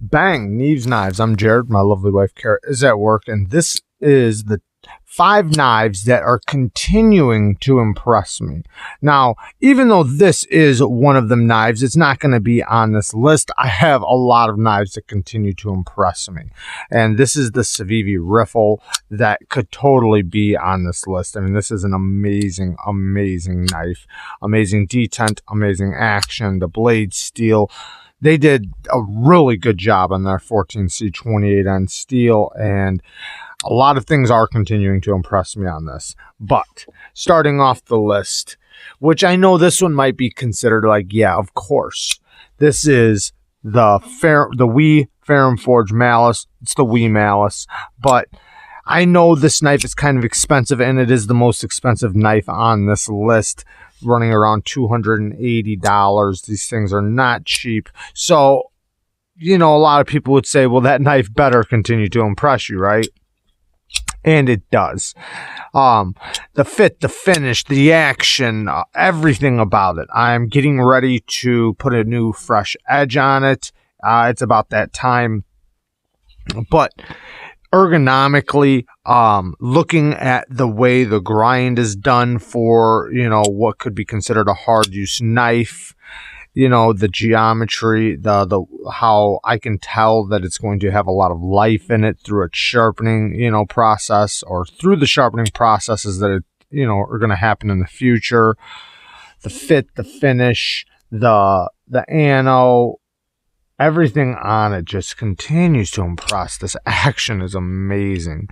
Bang, Neves Knives. I'm Jared. My lovely wife, Kara, is at work, and this is the 5 knives that are continuing to impress me. Now, even though this is one of them knives, it's not going to be on this list. I have a lot of knives that continue to impress me, and this is the Civivi Riffle that could totally be on this list. I mean, this is an amazing, amazing knife. Amazing detent, amazing action, the blade steel. They did a really good job on their 14C 28N steel, and a lot of things are continuing to impress me on this. But starting off the list, which I know this one might be considered like, yeah, of course. This is the Wee Ferrum Forge Malice. It's the Wee Malice. But I know this knife is kind of expensive, and it is the most expensive knife on this list, running around $280. These things are not cheap. So, you know, a lot of people would say, well, that knife better continue to impress you, right? And it does. The fit, the finish, the action, everything about it. I'm getting ready to put a new fresh edge on it. It's about that time. But ergonomically, looking at the way the grind is done for, you know, what could be considered a hard use knife, you know, the geometry, the how I can tell that it's going to have a lot of life in it through its sharpening, you know, process, or through the sharpening processes that, you know, are going to happen in the future. The fit, the finish, the ano, everything on it just continues to impress. This action is amazing.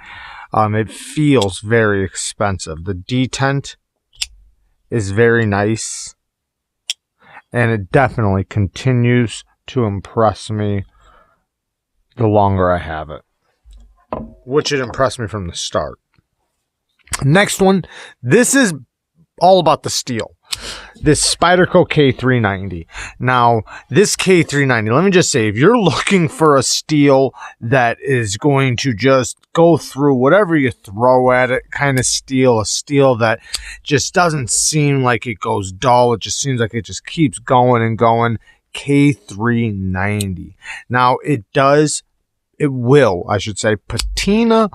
It feels very expensive. The detent is very nice, and it definitely continues to impress me the longer I have it, which it impressed me from the start. Next one, this is all about the steel. This Spyderco K390. Now, this K390, let me just say, if you're looking for a steel that is going to just go through whatever you throw at it kind of steel, a steel that just doesn't seem like it goes dull, it just seems like it just keeps going and going, K390. Now, it will, I should say, patina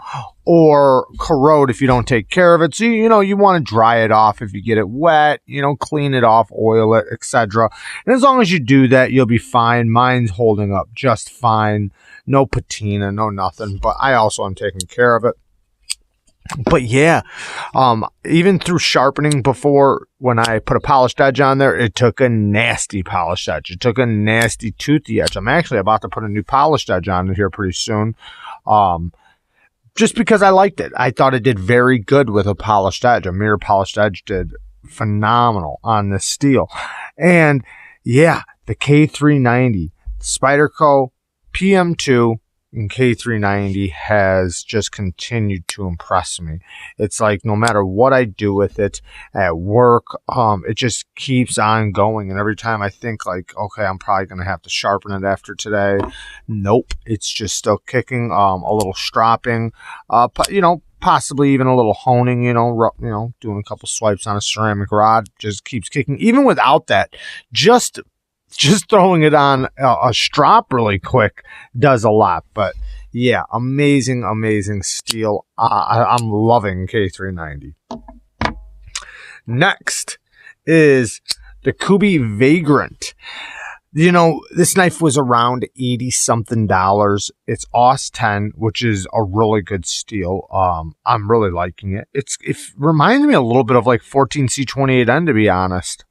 or corrode if you don't take care of it. So, you know, you want to dry it off if you get it wet, you know, clean it off, oil it, etc. And as long as you do that, you'll be fine. Mine's holding up just fine. No patina, no nothing. But I also am taking care of it. But yeah, even through sharpening before, when I put a polished edge on there, it took a nasty polished edge. It took a nasty toothy edge. I'm actually about to put a new polished edge on it here pretty soon. Just because I liked it. I thought it did very good with a polished edge. A mirror polished edge did phenomenal on this steel. And yeah, the K390, Spyderco PM2, and K390 has just continued to impress me. It's like no matter what I do with it at work, it just keeps on going. And every time I think like, okay, I'm probably going to have to sharpen it after today, nope, it's just still kicking. A little stropping, you know, possibly even a little honing, you know, doing a couple swipes on a ceramic rod, just keeps kicking. Even without that, just throwing it on a strop really quick does a lot. But yeah, amazing, amazing steel. I'm loving K390. Next is the Kooby Vagrant. You know, this knife was around $80-something. It's AUS 10, which is a really good steel. I'm really liking it. It reminds me a little bit of like 14C 28N, to be honest,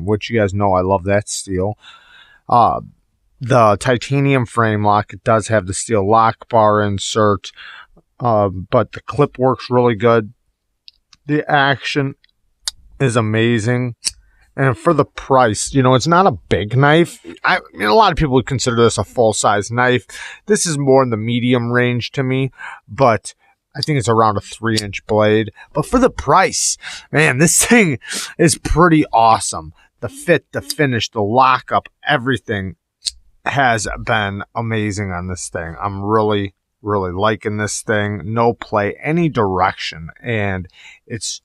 which you guys know I love that steel. The titanium frame lock, it does have the steel lock bar insert, but the clip works really good. The action is amazing. And for the price, you know, it's not a big knife. I mean, a lot of people would consider this a full-size knife. This is more in the medium range to me, but I think it's around a 3-inch blade. But for the price, man, this thing is pretty awesome. The fit, the finish, the lockup, everything has been amazing on this thing. I'm really, really liking this thing. No play, any direction, and it's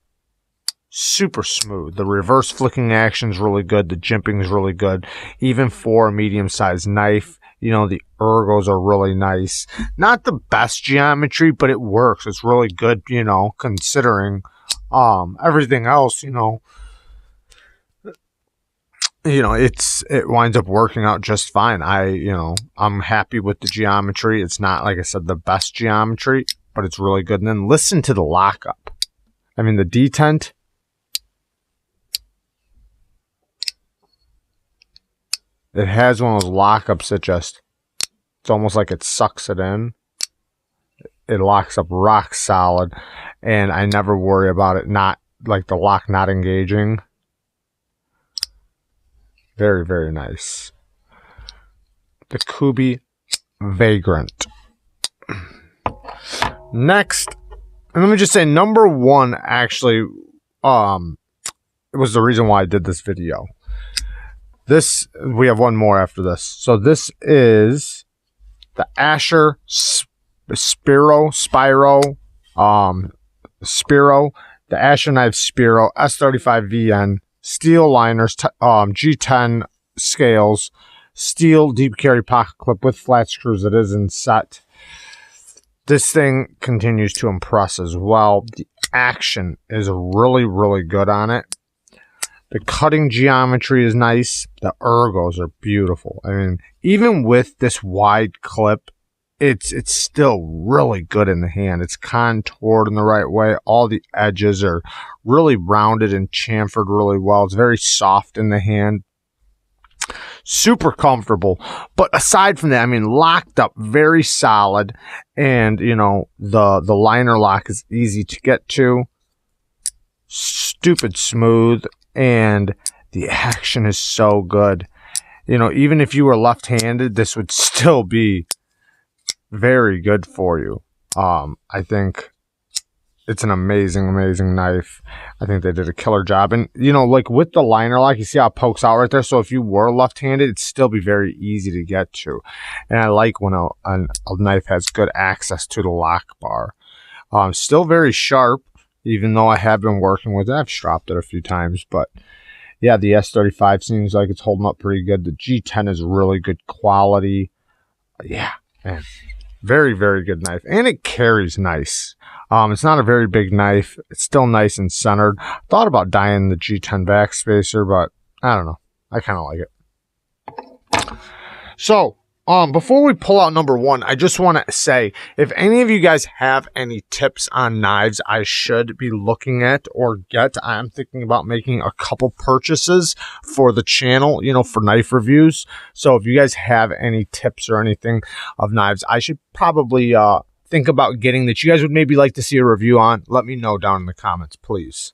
super smooth. The reverse flicking action is really good. The jimping is really good. Even for a medium-sized knife, You know, the ergos are really nice. Not the best geometry, but it works. It's really good, you know, considering everything else, you know, it winds up working out just fine. I'm happy with the geometry. It's not, like I said, the best geometry, but it's really good. And then listen to the lockup. I mean, the detent. It has one of those lockups that just, it's almost like it sucks it in. It locks up rock solid, and I never worry about it not, like the lock not engaging. Very, very nice. The Kooby Vagrant. Next, and let me just say, number one, actually, it was the reason why I did this video. This, we have one more after this. So this is the Ashen Spyderro, the Ashen Knife Spyderro S35VN, steel liners, G10 scales, steel deep carry pocket clip with flat screws. It is in set. This thing continues to impress as well. The action is really, really good on it. The cutting geometry is nice. The ergos are beautiful. I mean, even with this wide clip, it's still really good in the hand. It's contoured in the right way. All the edges are really rounded and chamfered really well. It's very soft in the hand. Super comfortable. But aside from that, I mean, locked up, very solid. And, you know, the liner lock is easy to get to. Stupid smooth. And the action is so good. You know, even if you were left-handed, this would still be very good for you. I think it's an amazing, amazing knife. I think they did a killer job. And, you know, like with the liner lock, you see how it pokes out right there? So if you were left-handed, it'd still be very easy to get to. And I like when a knife has good access to the lock bar. Still very sharp. Even though I have been working with it, I've stropped it a few times. But yeah, the S35 seems like it's holding up pretty good. The G10 is really good quality. Yeah, man. Very, very good knife. And it carries nice. It's not a very big knife. It's still nice and centered. I thought about dyeing the G10 backspacer, but I don't know. I kind of like it. So, before we pull out number one, I just want to say, if any of you guys have any tips on knives I should be looking at or get, I'm thinking about making a couple purchases for the channel, you know, for knife reviews. So if you guys have any tips or anything of knives I should probably think about getting that you guys would maybe like to see a review on, let me know down in the comments, please.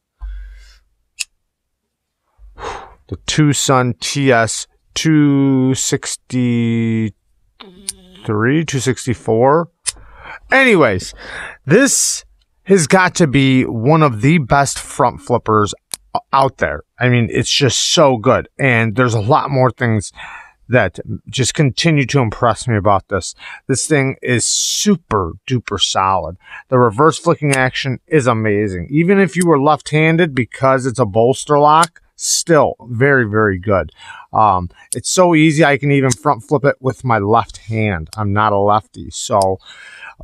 The Twosun TS 264. Anyways, this has got to be one of the best front flippers out there. I mean, it's just so good. And there's a lot more things that just continue to impress me about this. This thing is super duper solid. The reverse flicking action is amazing. Even if you were left-handed, because it's a bolster lock, still very, very good. It's so easy, I can even front flip it with my left hand. I'm not a lefty. So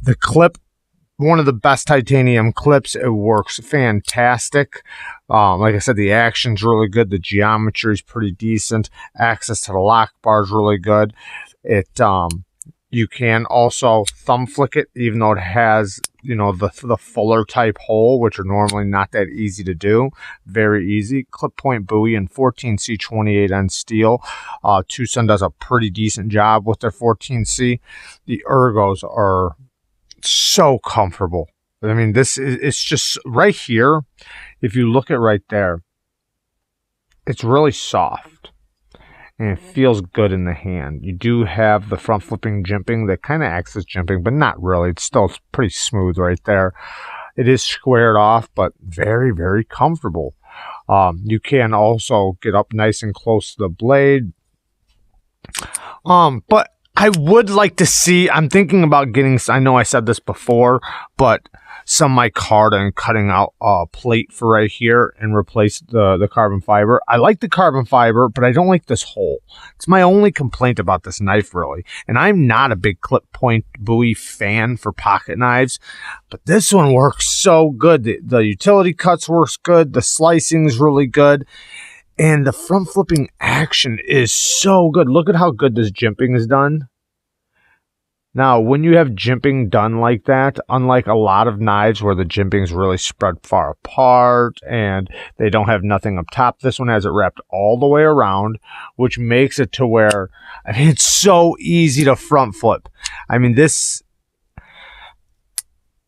the clip, one of the best titanium clips. It works fantastic. Like I said, the action's really good. The geometry is pretty decent. Access to the lock bar is really good. It you can also thumb flick it, even though it has, you know, the fuller type hole, which are normally not that easy to do. Very easy. Clip point buoy and 14C28N steel. Twosun does a pretty decent job with their 14C. The ergos are so comfortable. I mean, it's just right here. If you look at right there, it's really soft. And it feels good in the hand. You do have the front flipping jimping that kind of acts as jimping, but not really. It's still pretty smooth right there. It is squared off, but very, very comfortable. You can also get up nice and close to the blade. But I would like to see, I'm thinking about getting, I know I said this before, but some micarta and cutting out a plate for right here and replace the carbon fiber. I like the carbon fiber, but I don't like this hole. It's my only complaint about this knife, really. And I'm not a big clip point buoy fan for pocket knives, but this one works so good. The utility cuts works good. The slicing is really good. And the front flipping action is so good. Look at how good this jimping is done. Now, when you have jimping done like that, unlike a lot of knives where the jimping is really spread far apart and they don't have nothing up top, this one has it wrapped all the way around, which makes it to where, I mean, it's so easy to front flip. I mean, this,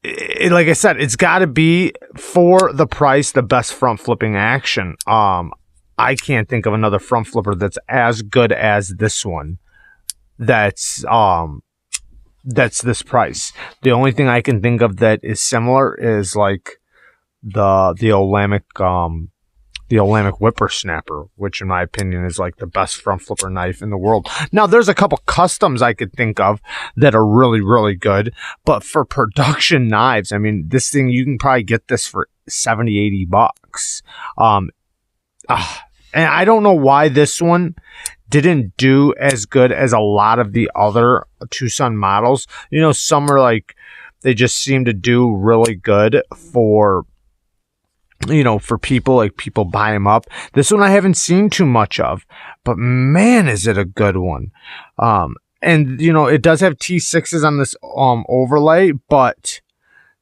like I said, it's got to be, for the price, the best front flipping action. I can't think of another front flipper that's as good as this one. That's this price. The only thing I can think of that is similar is like the Olamic Whippersnapper, which in my opinion is like the best front flipper knife in the world. Now there's a couple customs I could think of that are really, really good, but for production knives, I mean, this thing, you can probably get this for 70, 80 bucks. And I don't know why this one didn't do as good as a lot of the other Twosun models. You know, some are like, they just seem to do really good for, you know, for people, like people buy them up. This one I haven't seen too much of, but man, is it a good one. And you know, it does have T6s on this overlay, but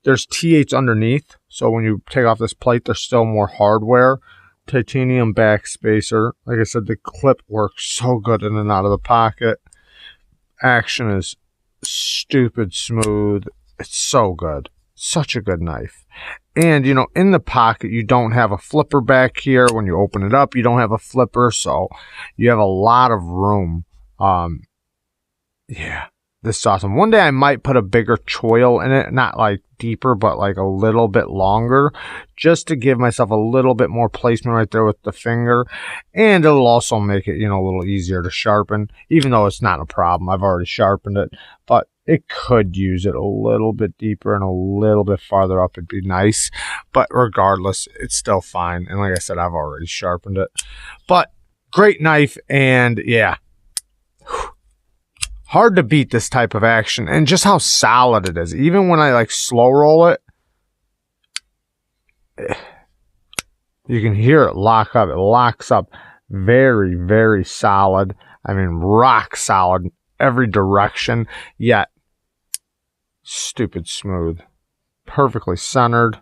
there's T8s underneath. So when you take off this plate, there's still more hardware. Titanium back spacer. Like I said, the clip works so good in and out of the pocket. Action is stupid smooth. It's so good. Such a good knife. And, you know, in the pocket, you don't have a flipper back here. When you open it up, you don't have a flipper. So you have a lot of room. Yeah, this is awesome. One day I might put a bigger choil in it. Not like deeper, but like a little bit longer, just to give myself a little bit more placement right there with the finger. And it'll also make it, you know, a little easier to sharpen, even though it's not a problem. I've already sharpened it, but it could use it a little bit deeper and a little bit farther up. It'd be nice, but regardless, it's still fine. And like I said, I've already sharpened it. But great knife, and yeah, hard to beat this type of action, and just how solid it is. Even when I like slow roll it, you can hear it lock up. It locks up very, very solid. I mean, rock solid every direction, yet stupid smooth. Perfectly centered.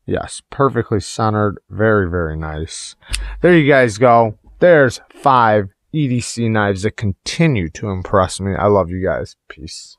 Yes, perfectly centered. Very, very nice. There you guys go. There's 5 EDC knives that continue to impress me. I love you guys. Peace.